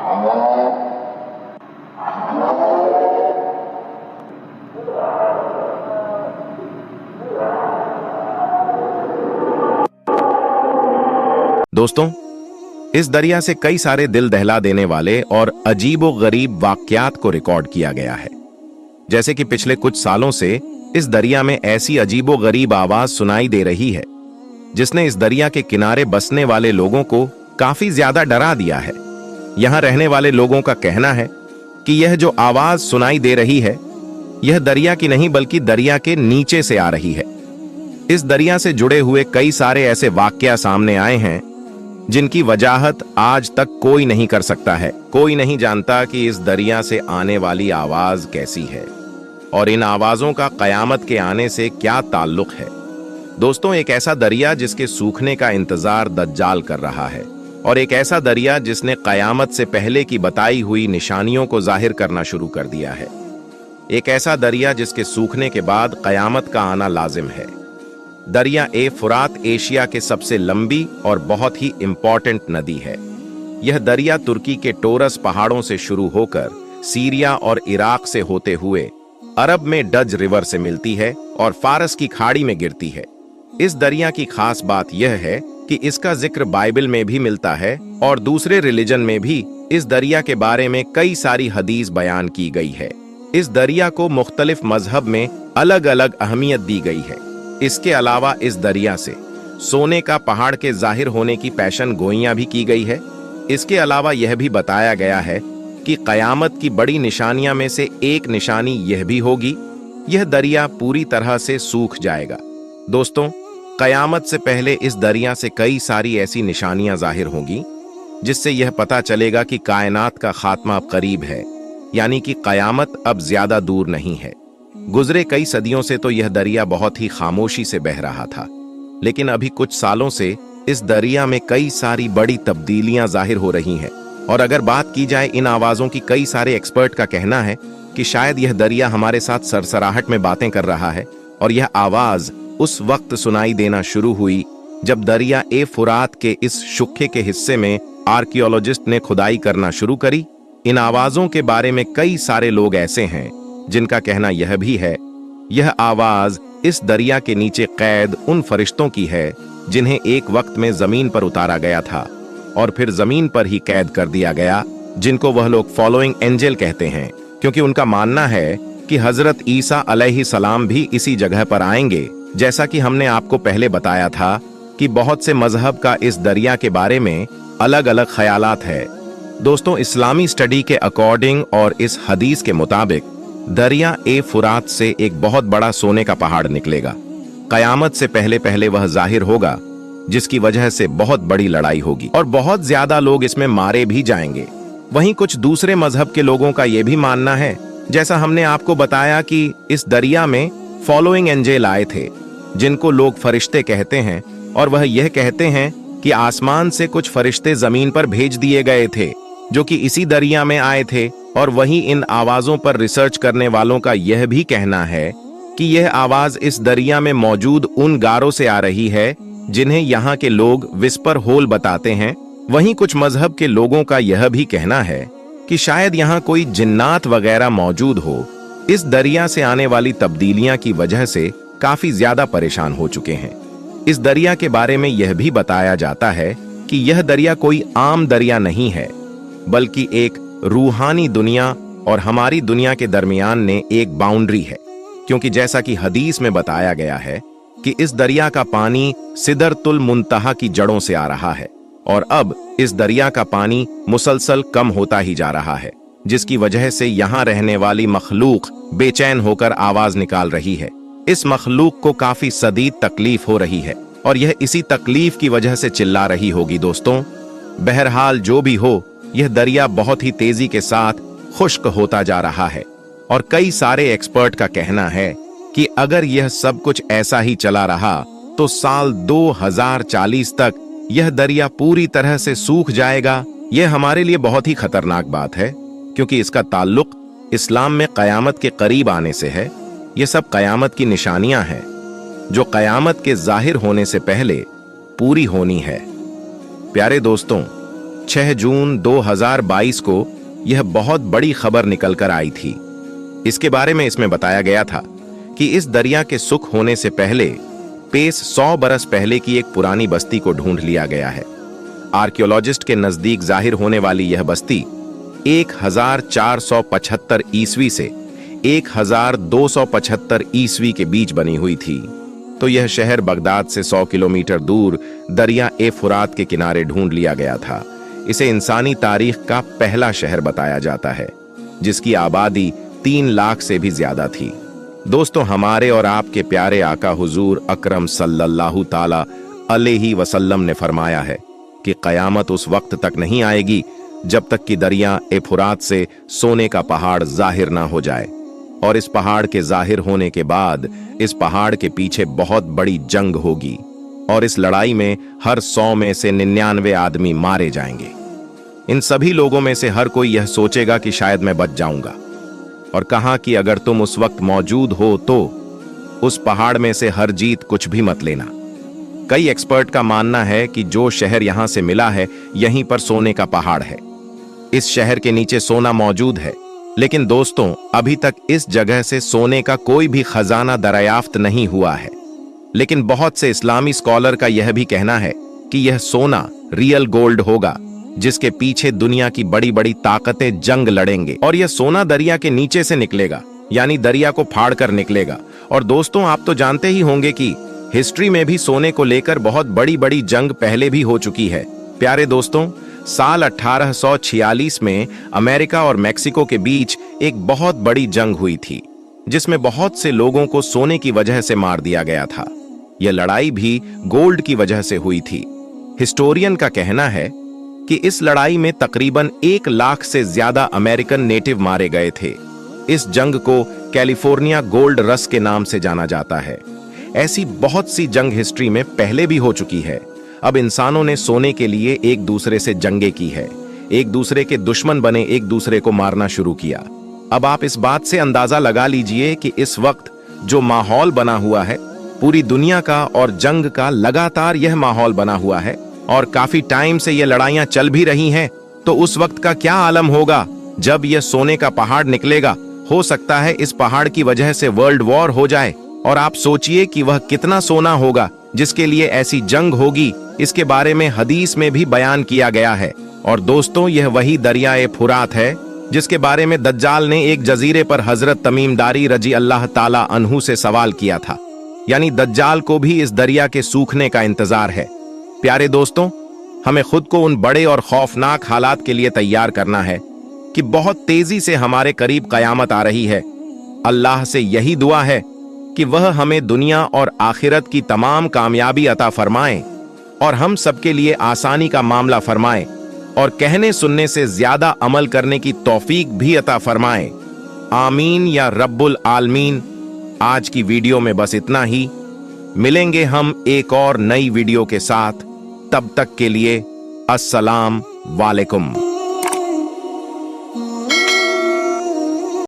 दोस्तों, इस दरिया से कई सारे दिल दहला देने वाले और अजीबो गरीब वाकयात को रिकॉर्ड किया गया है। जैसे कि पिछले कुछ सालों से इस दरिया में ऐसी अजीबो गरीब आवाज सुनाई दे रही है जिसने इस दरिया के किनारे बसने वाले लोगों को काफी ज्यादा डरा दिया है। यहां रहने वाले लोगों का कहना है कि यह जो आवाज सुनाई दे रही है यह दरिया की नहीं बल्कि दरिया के नीचे से आ रही है। इस दरिया से जुड़े हुए कई सारे ऐसे वाकया सामने आए हैं जिनकी वजाहत आज तक कोई नहीं कर सकता है। कोई नहीं जानता कि इस दरिया से आने वाली आवाज कैसी है और इन आवाजों का कयामत के आने से क्या ताल्लुक है। दोस्तों, एक ऐसा दरिया जिसके सूखने का इंतजार दज्जाल कर रहा है और एक ऐसा दरिया जिसने कयामत से पहले की बताई हुई निशानियों को जाहिर करना शुरू कर दिया है। एक ऐसा दरिया जिसके सूखने के बाद कयामत का आना लाजिम है। दरिया ए फुरात एशिया के सबसे लंबी और बहुत ही इंपॉर्टेंट नदी है। यह दरिया तुर्की के टोरस पहाड़ों से शुरू होकर सीरिया और इराक से होते हुए अरब में डज रिवर से मिलती है और फारस की खाड़ी में गिरती है। इस दरिया की खास बात यह है कि इसका जिक्र बाइबल में भी मिलता है और दूसरे रिलीजन में भी इस दरिया के बारे में कई सारी हदीस बयान की गई है। इस दरिया को मुख्तलिफ मजहब में अलग अलग अहमियत दी गई है। इसके अलावा इस दरिया से सोने का पहाड़ के जाहिर होने की पेशन गोइयां भी की गई है। इसके अलावा यह भी बताया गया है कि कयामत की बड़ी निशानियां में से एक निशानी यह भी होगी, यह दरिया पूरी तरह से सूख जाएगा। दोस्तों, कयामत से पहले इस दरिया से कई सारी ऐसी निशानियां जाहिर होंगी जिससे यह पता चलेगा कि कायनात का खात्मा अब करीब है, यानी कि कयामत अब ज्यादा दूर नहीं है। गुजरे कई सदियों से तो यह दरिया बहुत ही खामोशी से बह रहा था, लेकिन अभी कुछ सालों से इस दरिया में कई सारी बड़ी तब्दीलियां जाहिर हो रही हैं। और अगर बात की जाए इन आवाजों की, कई सारे एक्सपर्ट का कहना है कि शायद यह दरिया हमारे साथ सरसराहट में बातें कर रहा है और यह आवाज उस वक्त सुनाई देना शुरू हुई जब दरिया ए फुरात के इस शुक्के के हिस्से में आर्कियोलॉजिस्ट ने खुदाई करना शुरू करी। इन आवाजों के बारे में कई सारे लोग ऐसे हैं जिनका कहना यह भी है यह आवाज इस दरिया के नीचे कैद उन फरिश्तों की है जिन्हें एक वक्त में जमीन पर उतारा गया था और फिर जमीन पर ही कैद कर दिया गया, जिनको वह लोग फॉलोइंग एंजल कहते हैं, क्योंकि उनका मानना है कि हजरत ईसा अलैहिस्सलाम भी इसी जगह पर आएंगे। जैसा कि हमने आपको पहले बताया था कि बहुत से मजहब का इस दरिया के बारे में अलग अलग ख्यालात है। दोस्तों, इस्लामी स्टडी के अकॉर्डिंग और इस हदीस के मुताबिक दरिया ए फुरात से एक बहुत बड़ा सोने का पहाड़ निकलेगा। कयामत से पहले पहले वह जाहिर होगा, जिसकी वजह से बहुत बड़ी लड़ाई होगी और बहुत ज्यादा लोग इसमें मारे भी जाएंगे। वहीं कुछ दूसरे मजहब के लोगों का यह भी मानना है, जैसा हमने आपको बताया कि इस दरिया में फॉलोइंग एंजल आए थे जिनको लोग फरिश्ते कहते हैं, और वह यह कहते हैं कि आसमान से कुछ फरिश्ते जमीन पर भेज दिए गए थे जो कि इसी दरिया में आए थे। और वहीं इन आवाजों पर रिसर्च करने वालों का यह भी कहना है कि यह आवाज इस दरिया में मौजूद उन गारों से आ रही है जिन्हें यहाँ के लोग विस्पर होल बताते हैं। वहीं कुछ मजहब के लोगों का यह भी कहना है कि शायद यहाँ कोई जिन्नात वगैरह मौजूद हो। इस दरिया से आने वाली तब्दीलियां की वजह से काफी ज्यादा परेशान हो चुके हैं। इस दरिया के बारे में यह भी बताया जाता है कि यह दरिया कोई आम दरिया नहीं है, बल्कि एक रूहानी दुनिया और हमारी दुनिया के दरमियान ने एक बाउंड्री है, क्योंकि जैसा कि हदीस में बताया गया है कि इस दरिया का पानी सिदरतुल मुंतहा की जड़ों से आ रहा है और अब इस दरिया का पानी मुसलसल कम होता ही जा रहा है, जिसकी वजह से यहाँ रहने वाली मखलूक बेचैन होकर आवाज निकाल रही है। इस मखलूक को काफी शदीद तकलीफ हो रही है और यह इसी तकलीफ की वजह से चिल्ला रही होगी। दोस्तों, बहरहाल जो भी हो, यह दरिया बहुत ही तेजी के साथ खुश्क होता जा रहा है और कई सारे एक्सपर्ट का कहना है कि अगर यह सब कुछ ऐसा ही चला रहा तो साल 2040 तक यह दरिया पूरी तरह से सूख जाएगा। यह हमारे लिए बहुत ही खतरनाक बात है, क्योंकि इसका ताल्लुक इस्लाम में कयामत के करीब आने से है। ये सब कयामत की निशानियां हैं जो कयामत के जाहिर होने से पहले पूरी होनी है। प्यारे दोस्तों, 6 जून 2022 को यह बहुत बड़ी खबर निकलकर आई थी। इसके बारे में इसमें बताया गया था कि इस दरिया के सुख होने से पहले पेस 100 बरस पहले की एक पुरानी बस्ती को ढूंढ लिया गया है। आर्कियोलॉजिस्ट के नजदीक जाहिर होने वाली यह बस्ती 1475 ईस्वी से 1275 ईस्वी के बीच बनी हुई थी। तो यह शहर बगदाद से 100 किलोमीटर दूर दरिया ए फुरात के किनारे ढूंढ लिया गया था। इसे इंसानी तारीख का पहला शहर बताया जाता है, जिसकी आबादी 3 लाख से भी ज्यादा थी। दोस्तों, हमारे और आपके प्यारे आका हुजूर अकरम सल्लल्लाहु ताला अलैहि वसल्लम ने फरमाया है कि कयामत उस वक्त तक नहीं आएगी जब तक कि दरिया ए फुरात से सोने का पहाड़ जाहिर ना हो जाए। और इस पहाड़ के जाहिर होने के बाद इस पहाड़ के पीछे बहुत बड़ी जंग होगी और इस लड़ाई में हर 100 में से 99 आदमी मारे जाएंगे। इन सभी लोगों में से हर कोई यह सोचेगा कि शायद मैं बच जाऊंगा, और कहा कि अगर तुम उस वक्त मौजूद हो तो उस पहाड़ में से हर जीत कुछ भी मत लेना। कई एक्सपर्ट का मानना है कि जो शहर यहां से मिला है यहीं पर सोने का पहाड़ है। इस शहर के नीचे सोना मौजूद है, लेकिन दोस्तों अभी तक इस जगह से सोने का कोई भी खजाना दरियाफ्त नहीं हुआ है। लेकिन बहुत से इस्लामी स्कॉलर का यह भी कहना है कि यह सोना रियल गोल्ड होगा, जिसके पीछे दुनिया की बड़ी बड़ी ताकतें जंग लड़ेंगे, और यह सोना दरिया के नीचे से निकलेगा, यानी दरिया को फाड़ कर निकलेगा। और दोस्तों, आप तो जानते ही होंगे कि हिस्ट्री में भी सोने को लेकर बहुत बड़ी बड़ी जंग पहले भी हो चुकी है। प्यारे दोस्तों, साल 1846 में अमेरिका और मेक्सिको के बीच एक बहुत बड़ी जंग हुई थी, जिसमें बहुत से लोगों को सोने की वजह से मार दिया गया था। यह लड़ाई भी गोल्ड की वजह से हुई थी। हिस्टोरियन का कहना है कि इस लड़ाई में तकरीबन 1 लाख से ज्यादा अमेरिकन नेटिव मारे गए थे। इस जंग को कैलिफोर्निया गोल्ड रश के नाम से जाना जाता है। ऐसी बहुत सी जंग हिस्ट्री में पहले भी हो चुकी है। अब इंसानों ने सोने के लिए एक दूसरे से जंगें की है, एक दूसरे के दुश्मन बने, एक दूसरे को मारना शुरू किया। अब आप इस बात से अंदाजा लगा लीजिए कि इस वक्त जो माहौल बना हुआ है पूरी दुनिया का, और जंग का लगातार यह माहौल बना हुआ है, और काफी टाइम से ये लड़ाइयां चल भी रही हैं। तो उस वक्त का क्या आलम होगा जब यह सोने का पहाड़ निकलेगा। हो सकता है इस पहाड़ की वजह से वर्ल्ड वॉर हो जाए, और आप सोचिए कि वह कितना सोना होगा जिसके लिए ऐसी जंग होगी। इसके बारे में हदीस में भी बयान किया गया है। और दोस्तों, यह वही दरिया ए फुरात है जिसके बारे में दज्जाल ने एक जजीरे पर हजरत तमीम दारी रजी अल्लाह ताला अन्हु से सवाल किया था। यानी दज्जाल को भी इस दरिया के सूखने का इंतजार है। प्यारे दोस्तों, हमें खुद को उन बड़े और खौफनाक हालात के लिए तैयार करना है कि बहुत तेजी से हमारे करीब कयामत आ रही है। अल्लाह से यही दुआ है कि वह हमें दुनिया और आखिरत की तमाम कामयाबी अता फरमाए, और हम सबके लिए आसानी का मामला फरमाए, और कहने सुनने से ज्यादा अमल करने की तौफीक भी अता फरमाए। आमीन या रब्बुल आलमीन। आज की वीडियो में बस इतना ही। मिलेंगे हम एक और नई वीडियो के साथ। तब तक के लिए अस्सलाम वालेकुम।